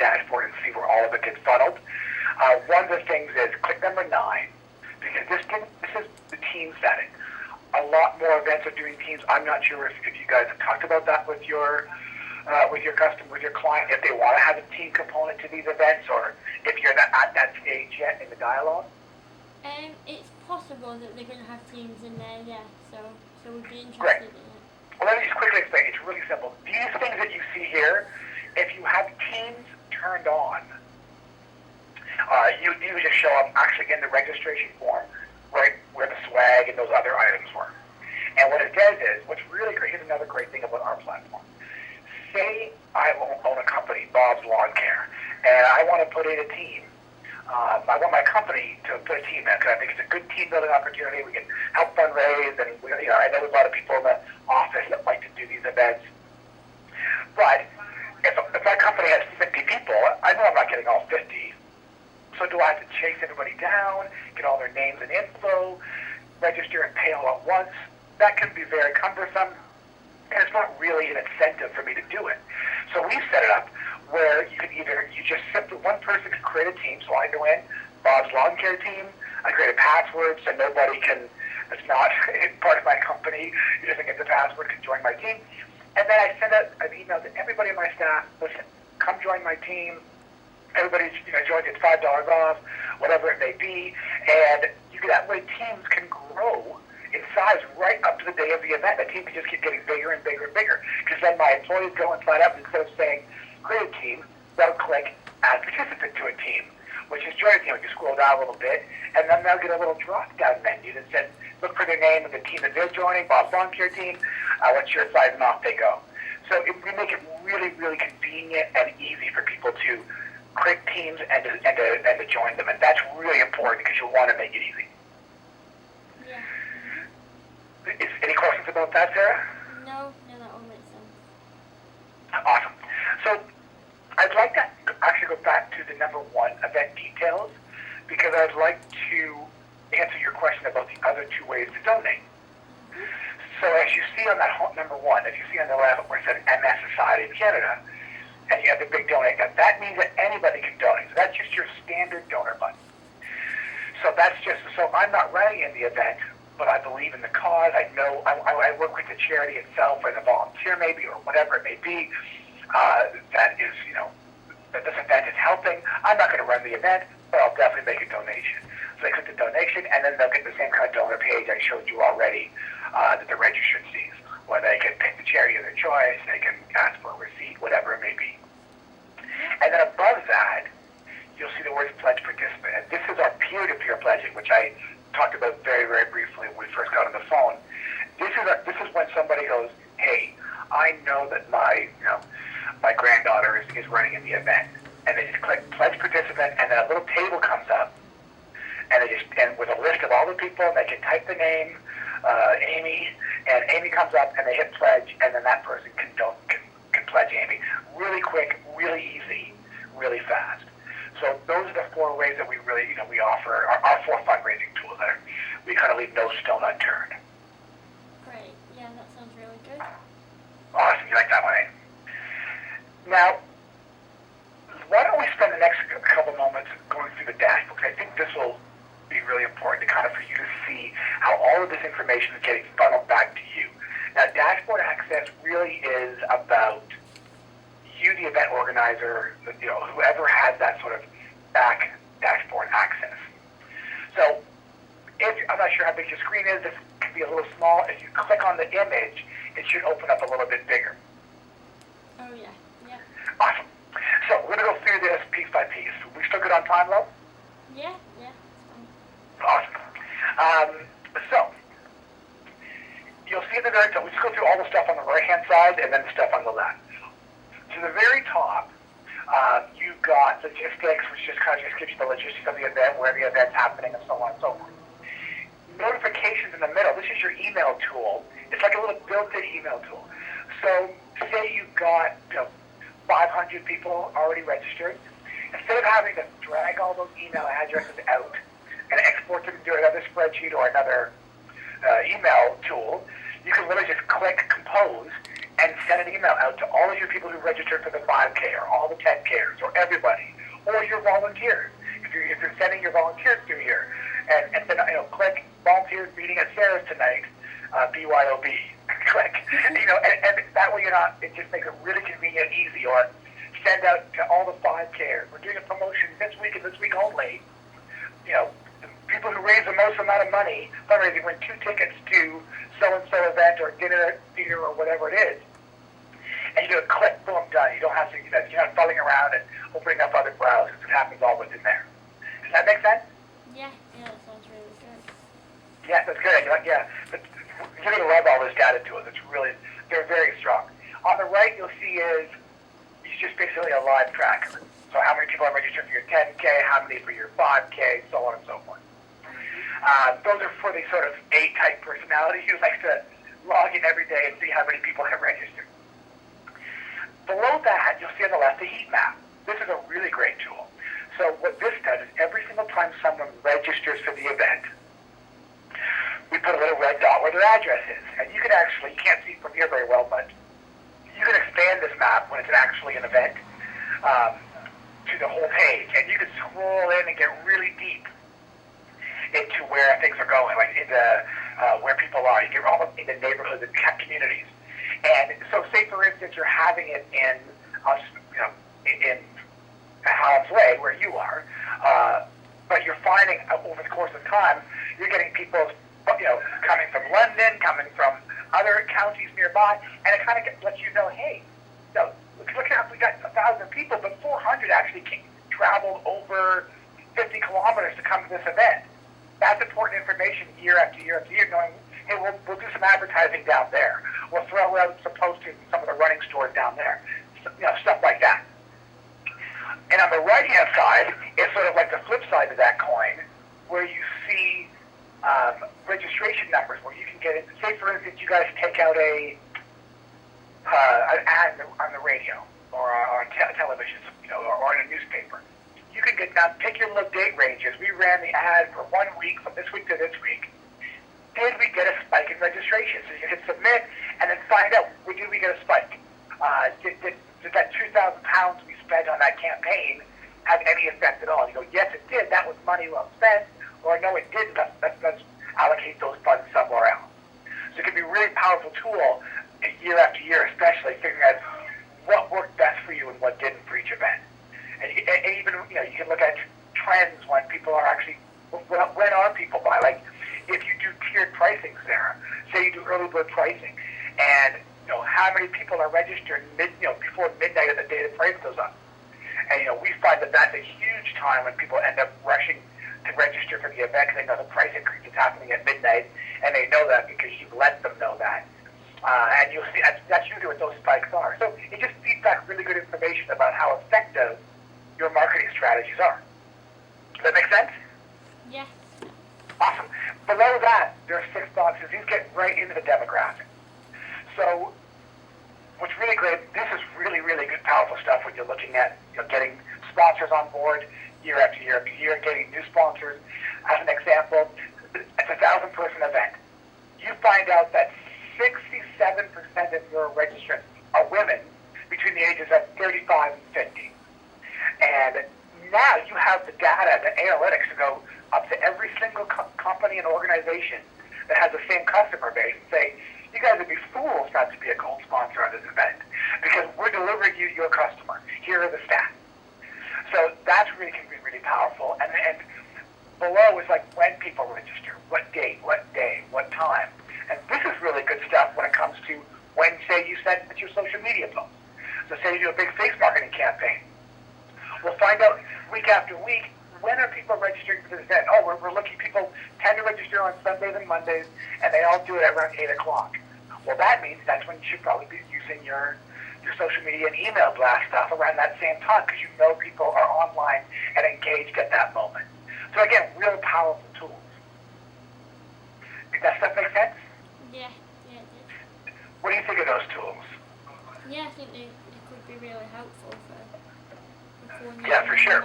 dashboard and see where all of it gets funneled. One of the things is click number 9, because this is the team setting. A lot more events are doing teams. I'm not sure if you guys have talked about that with your customer, with your client, if they want to have a team component to these events, or if you're not at that stage yet in the dialogue. It's possible that they're going to have teams in there, yeah. So we'd be interested Great. in it. Well, let me just quickly explain. It's really simple. These things that you see here, if you have teams turned on, you just show up actually in the registration form, right where the swag and those other items were. And what it does is, what's really great, here's another great thing about our platform. Say I own a company, Bob's Lawn Care, and I want to put in a team. I want my company to put a team in because I think it's a good team building opportunity. We can help fundraise, and I know there's a lot of people in the office that like to do these events. But if my company has 50 people, I know I'm not getting all 50. So do I have to chase everybody down, get all their names and info, register and pay all at once? That can be very cumbersome, and it's not really an incentive for me to do it. So we've set it up where you just simply, one person can create a team. So I go in, Bob's Lawn Care team, I create a password so nobody that's not part of my company, who doesn't get the password, can join my team. And then I send out an email to everybody on my staff, listen, come join my team. Everybody's joins, it's $5 off, whatever it may be. And that way teams can grow in size right up to the day of the event. The team can just keep getting bigger and bigger and bigger. Because then my employees go and sign up, and instead of saying, create a team, they'll click add participant to a team, which is join a team. You scroll down a little bit, and then they'll get a little drop-down menu that says, look for their name and the team that they're joining, Bob's Lawn Care team, what's your size, and off they go. So we make it really, really convenient and easy for people to create teams and to join them. And that's really important because you want to make it easy. Yeah. Any questions about that, Sarah? No, that all makes sense. Awesome. So I'd like to actually go back to the number 1, event details, because I'd like to answer your question about the other 2 ways to donate. So as you see on that number 1, if you see on the left where it says MS Society of Canada, and you have the big donate, that means that anybody can donate. So that's just your standard donor button. So I'm not running in the event, but I believe in the cause. I know I work with the charity itself as a volunteer maybe, or whatever it may be, that is, that this event is helping. I'm not going to run the event, but I'll definitely make a donation. So they click the donation, and then they'll get the same kind of donor page I showed you already that the registrant sees, where they can pick the charity of their choice, they can ask for a receipt, whatever it may be. And then above that, you'll see the words pledge participant. And this is our peer-to-peer pledging, which I talked about very, very briefly when we first got on the phone. This is when somebody goes, hey, I know that my granddaughter is running in the event. And they just click pledge participant, and then a little table comes up, and with a list of all the people, and they can type the name, Amy, and Amy comes up, and they hit pledge, and then that person can pledge Amy. Really quick, really easy, really fast. So those are the 4 ways that we really, we offer our 4 fundraising tools. We kind of leave no stone unturned. Great. Yeah, that sounds really good. Awesome. You like that one, eh? Now, why don't we spend the next couple moments going through the dashboard? Because I think this will be really important to for you to see how all of this information is getting funneled back to you. Now, dashboard access really is about you, the event organizer, whoever has that sort of back dashboard access. So, I'm not sure how big your screen is. This can be a little small. If you click on the image, it should open up a little bit bigger. Oh, yeah. Awesome. So, we're going to go through this piece by piece. We still good on time, love? Yeah, it's fine. Awesome. So, you'll see the very top. We just go through all the stuff on the right-hand side and then the stuff on the left. To the very top, you've got logistics, which just gives you the logistics of the event, where the event's happening, and so on and so forth. Notifications in the middle. This is your email tool. It's like a little built-in email tool. So, say you've got 500 people already registered. Instead of having to drag all those email addresses out and export them into another spreadsheet or another email tool, you can literally just click compose and send an email out to all of your people who registered for the 5K or all the 10Kers or everybody, or your volunteers. If you're sending your volunteers through here, and then click volunteers meeting at Sarah's tonight, BYOB, click, and that way you're not. It just makes it really convenient, easy. Or send out to all the 5Kers. We're doing a promotion this week and this week only. The people who raise the most amount of money fundraising win 2 tickets to so-and-so event or dinner, theater, or whatever it is. And you do a click, boom, done. You don't have to, you're not fumbling around and opening up other browsers. It happens all within there. Does that make sense? Yeah, that sounds really good. Yeah, that's good. Yeah, but you're going to love all this data tools. They're very strong. On the right, you'll see is just basically a live tracker. So how many people are registered for your 10K, how many for your 5K, so on and so forth. Those are for the sort of A-type personality who likes to log in every day and see how many people have registered. Below that, you'll see on the left the heat map. This is a really great tool. So what this does is every single time someone registers for the event, we put a little red dot where their address is. And you can't see it from here very well, but you can expand this map when it's actually an event to the whole page. And you can scroll in and get really deep into where things are going, like into where people are. You get almost into neighborhoods and communities. And so say, for instance, you're having it in Hallam's Way, where you are, but you're finding over the course of time, you're getting people, coming from London, coming from other counties nearby, and it kind of lets you know, hey, look at, we got 1,000 people, but 400 actually traveled over 50 kilometers to come to this event. That's important information year after year after year, knowing, hey, we'll do some advertising down there. We'll throw out some posters in some of the running stores down there, stuff like that. And on the right-hand side is sort of like the flip side of that coin, where you see registration numbers, where you can get it. Say, for instance, you guys take out an ad on the radio or on television, or in a newspaper. You can pick your little date ranges. We ran the ad for 1 week, from this week to this week. Did we get a spike in registration? So you can submit and then find out, did we get a spike? Did that 2,000 pounds we spent on that campaign have any effect at all? You go, yes, it did. That was money well spent. Or no, it didn't. Let's allocate those funds somewhere else. So it can be a really powerful tool year after year, especially figuring out what worked best for you and what didn't for each event. And even, you can look at trends when people are actually, when are people buying? Like, if you do tiered pricing, Sarah, say you do early bird pricing, and how many people are registered before midnight of the day the price goes up. And we find that that's a huge time when people end up rushing to register for the event because they know the price increase is happening at midnight, and they know that because you've let them know that. And you'll see that's usually what those spikes are. So it just feeds back really good information about how effective your marketing strategies are. Does that make sense? Yeah. Awesome. Below that, there are 6 boxes. These get right into the demographic. So what's really great, this is really, really good, powerful stuff when you're looking at getting sponsors on board year after year after year, getting new sponsors. As an example, it's a 1,000-person event. You find out that 67% of your registrants are women between the ages of 35 and 50. And now you have the data, the analytics to go up to every single company and organization that has the same customer base and say, you guys would be fools not to be a gold sponsor on this event because we're delivering you your customer. Here are the stats. So that's really can be really powerful. And below is like when people register, what date, what day, what time. And this is really good stuff when it comes to when, say, you send your social media posts. So say you do a big face marketing campaign. We'll find out week after week, when are people registering for this event? Oh, we're looking, people tend to register on Sundays and Mondays, and they all do it around 8 o'clock. Well, that means that's when you should probably be using your social media and email blast stuff around that same time because you know people are online and engaged at that moment. So again, real powerful tools. Did that stuff make sense? Yeah, it did. What do you think of those tools? Yeah, I think they could be really helpful for yeah, for sure.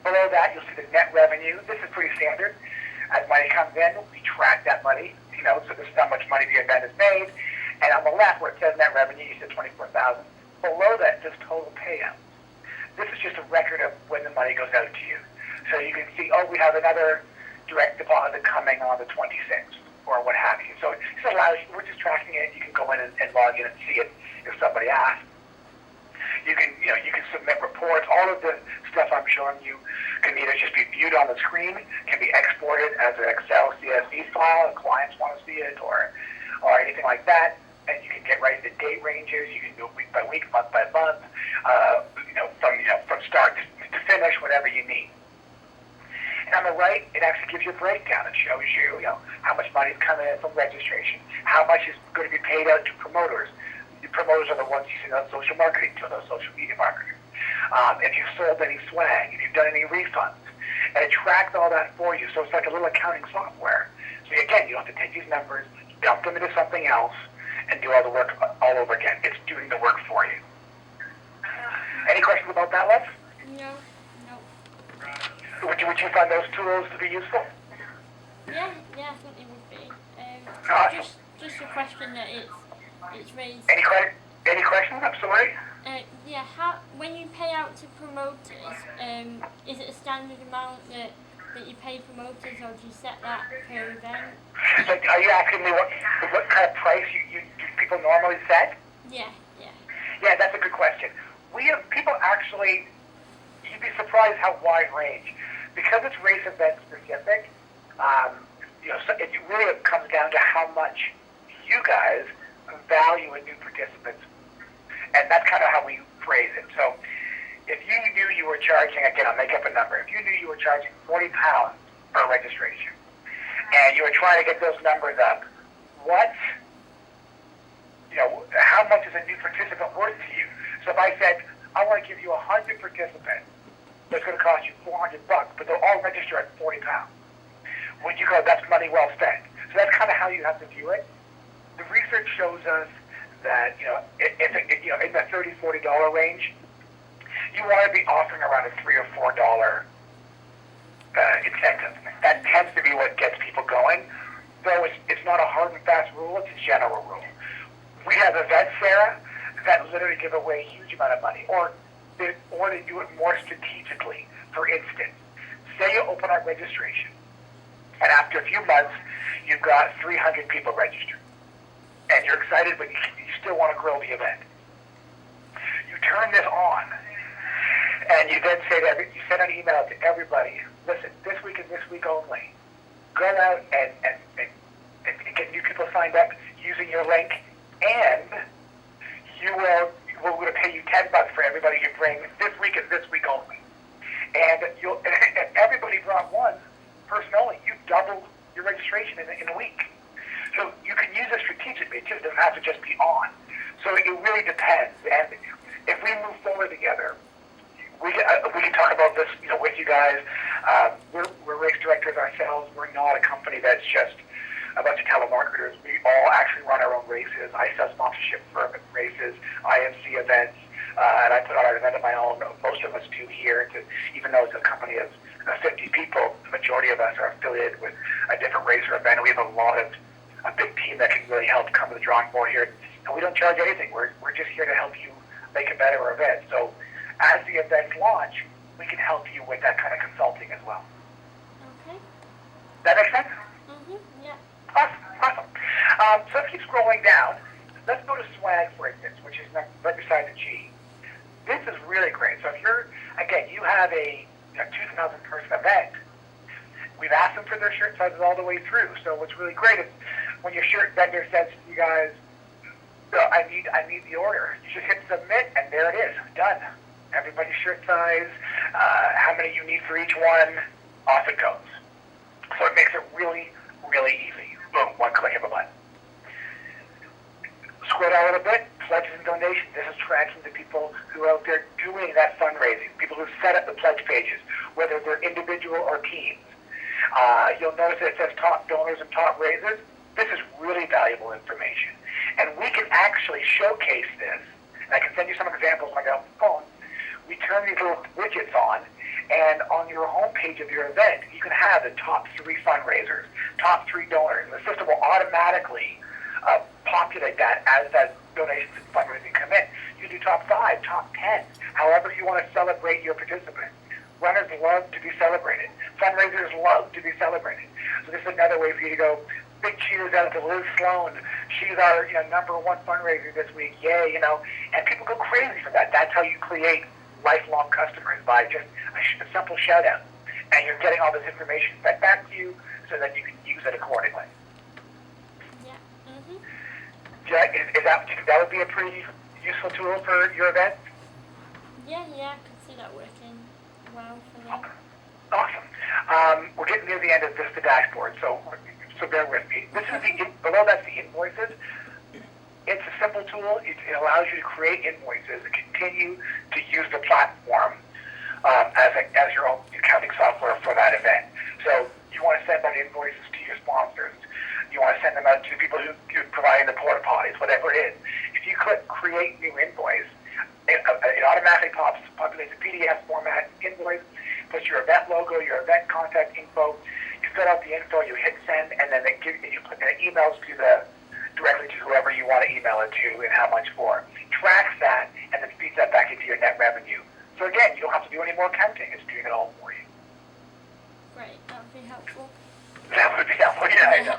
Below that, you'll see the net revenue. This is pretty standard. As money comes in, we track that money, so this is how much money the event has made. And on the left, where it says net revenue, you said $24,000. Below that, says total payouts. is just a record of when the money goes out to you. So you can see, oh, we have another direct deposit coming on the 26th, or what have you. So it just allows you, we're just tracking it. You can go in and log in and see it if somebody asks. You can submit reports. All of the stuff I'm showing you can either just be viewed on the screen, can be exported as an Excel CSV file if clients want to see it, or anything like that. And you can get right into date ranges. You can do it week by week, month by month, from start to finish, whatever you need. And on the right, it actually gives you a breakdown. It shows you, how much money is coming in from registration, how much is going to be paid out to promoters. The promoters are the ones you send out social marketing to, those social media marketers. If you've sold any swag, if you've done any refunds, and it tracks all that for you. So it's like a little accounting software. So again, you don't have to take these numbers, dump them into something else, and do all the work all over again. It's doing the work for you. Any questions about that, Les? No. Would you find those tools to be useful? Yeah, I think it would be. Awesome. Just a question that it's raised. Any questions? Absolutely. When you pay out to promoters, is it a standard amount that you pay promoters, or do you set that per event? So are you asking me what kind of price you people normally set? Yeah. Yeah, that's a good question. We have people actually, you'd be surprised how wide range. Because it's race event specific, so it really comes down to how much you guys value in new participants. And that's kind of how we phrase it. So if you knew you were charging, again, I'll make up a number, if you knew you were charging £40 per registration, and you were trying to get those numbers up, how much is a new participant worth to you? So if I said, I want to give you 100 participants, that's going to cost you $400, but they'll all register at £40. Would you go, that's money well spent? So that's kind of how you have to view it. The research shows us that, if in the $30, $40 range, you want to be offering around a $3 or $4 incentive. That tends to be what gets people going, though it's not a hard and fast rule, it's a general rule. We have events, Sarah, that literally give away a huge amount of money, or they do it more strategically. For instance, say you open up registration, and after a few months, you've got 300 people registered, and you're excited, but you still want to grow the event. You turn this on, and you then you send an email to everybody, listen, this week and this week only, go out and get new people signed up using your link, and we're going to pay you $10 for everybody you bring this week and this week only. And if everybody brought one person only, you doubled your registration in a week. So you can use it strategically. It just doesn't have to just be on. So it really depends. And if we move forward together, we can talk about this, with you guys. We're race directors ourselves. We're not a company that's just a bunch of telemarketers. We all actually run our own races. I sell sponsorship for races, IMC events, and I put on an event of my own. Most of us do here. Even though it's a company of 50 people, the majority of us are affiliated with a different race or event. We have a big team that can really help come to the drawing board here. And we don't charge anything. We're just here to help you make a better event. So as the events launch, we can help you with that kind of consulting as well. Okay. That make sense? Yeah. Awesome. So if you keep scrolling down, let's go to swag, for instance, which is right beside the G. This is really great. So if you have a 2,000 person event, we've asked them for their shirt sizes all the way through. So what's really great is when your shirt vendor says to you guys, I need the order, you just hit submit, and there it is, done. Everybody's shirt size, how many you need for each one, off it goes. So it makes it really, really easy. Boom, one click of a button. Scroll down a little bit, pledges and donations. This is tracking the people who are out there doing that fundraising, people who set up the pledge pages, whether they're individual or teams. You'll notice that it says top donors and top raisers. This is really valuable information. And we can actually showcase this. And I can send you some examples on your phone. We turn these little widgets on, and on your homepage of your event, you can have the top 3 fundraisers, top 3 donors. And the system will automatically populate that as that donations and fundraising come in. You can do top 5, top 10, however you want to celebrate your participants. Runners love to be celebrated. Fundraisers love to be celebrated. So this is another way for you to go, big cheers out to Liz Sloan. She's our #1 fundraiser this week. Yay, and people go crazy for that. That's how you create lifelong customers, by just a simple shout out. And you're getting all this information fed back to you so that you can use it accordingly. Yeah. Mhm. That would be a pretty useful tool for your event? Yeah, I can see that working well for me. Okay. Awesome. We're getting near the end of the dashboard, so bear with me. This is below that's the invoices. It's a simple tool. It allows you to create invoices and continue to use the platform as your own accounting software for that event. So you want to send out invoices to your sponsors. You want to send them out to people who are providing the porta potties, whatever it is. If you click Create New Invoice, it automatically populates a PDF format invoice, puts your event logo, your event contact info. You fill out the info, you hit send, and then you put emails directly to whoever you want to email it to and how much for. Tracks that and then feeds that back into your net revenue. So again, you don't have to do any more counting. It's doing it all for you. Great, that would be helpful. That would be helpful, yeah, I know.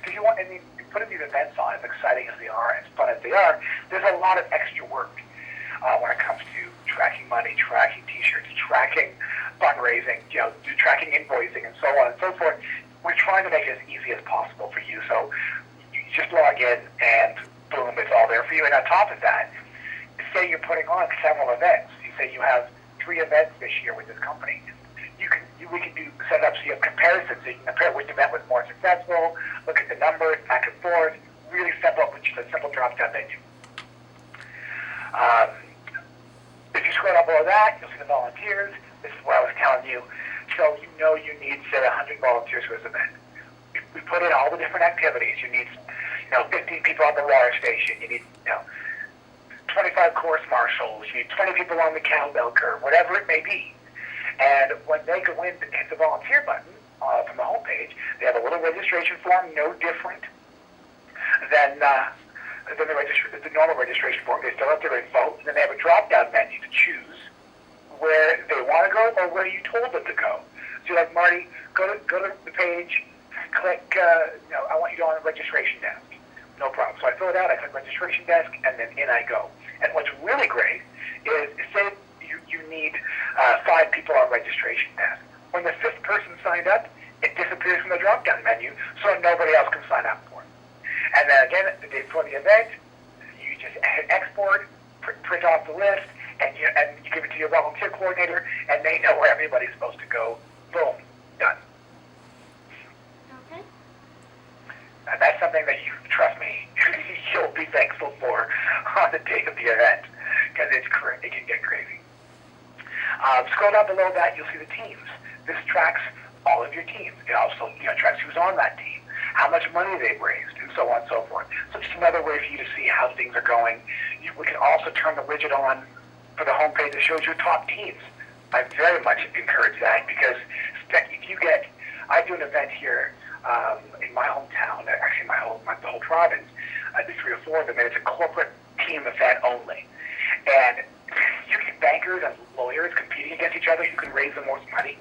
Because putting these events on, as exciting as they are, as fun as they are, there's a lot of extra work when it comes to tracking money, tracking T-shirts, tracking fundraising, tracking invoicing, and so on and so forth. We're trying to make it as easy as possible for you. So you just log in and boom, it's all there for you. And on top of that, say you're putting on several events. You say you have 3 events this year with this company. We can set up so you have comparisons. So you can compare which event was more successful, look at the numbers, back and forth, really simple, which is a simple drop-down menu. If you scroll down below that, you'll see the volunteers. This is what I was telling you. So you need, say, 100 volunteers for this event. We put in all the different activities. You need, 15 people on the water station. You need, 25 course marshals. You need 20 people on the cowbell curve, whatever it may be. And when they go in and hit the volunteer button from the homepage, they have a little registration form, no different than the normal registration form. They fill out their info, and then they have a drop-down menu to choose where they want to go or where you told them to go. So you're like, Marty, go to the page, click, I want you to go on the registration desk. No problem. So I fill it out, I click registration desk, and then in I go. And what's really great is, say you need 5 people on registration desk. When the 5th person signed up, it disappears from the drop-down menu, so nobody else can sign up for it. And then again, the day before the event, you just hit export, print off the list, and you give it to your volunteer coordinator, and they know where everybody's supposed to go. Boom, done. Okay. And that's something that trust me, you'll be thankful for on the day of the event, because it can get crazy. Scroll down below that, you'll see the teams. This tracks all of your teams. It also tracks who's on that team, how much money they've raised, and so on and so forth. So just another way for you to see how things are going. We can also turn the widget on for the homepage that shows your top teams. I very much encourage that, because if you get, I do an event here in my hometown, actually the whole province, I do 3 or 4 of them, and it's a corporate team event only. And you get bankers and lawyers competing against each other. You can raise the most money.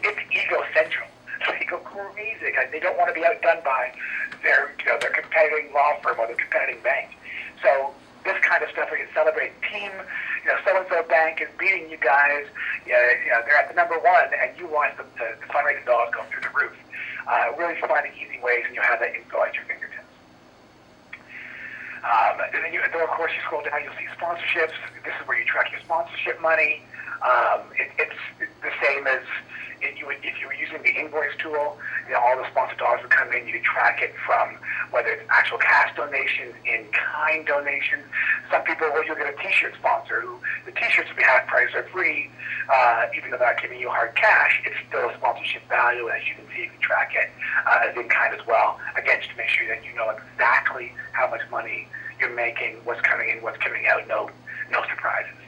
It's ego central. So they go crazy because they don't want to be outdone by their competing law firm or their competing bank. So this kind of stuff, we can celebrate team. So-and-so bank is beating you guys. They're at the number 1, and you want the fundraising dollars go through the roof. Really finding easy ways, and you have that info at your fingertips. And then, of course, you scroll down, you'll see sponsorships. This is where you track your sponsorship money. It's the same as if you were using the invoice tool. All the sponsored dollars would come in. You could track it from whether it's actual cash donations, in-kind donations. Some people, you'll get a T-shirt sponsor who the T-shirts will be half price or free, even though they're not giving you hard cash. It's still a sponsorship value, and as you can see, you can track it as in-kind as well. Again, just to make sure that you know exactly how much money you're making, what's coming in, what's coming out. No surprises.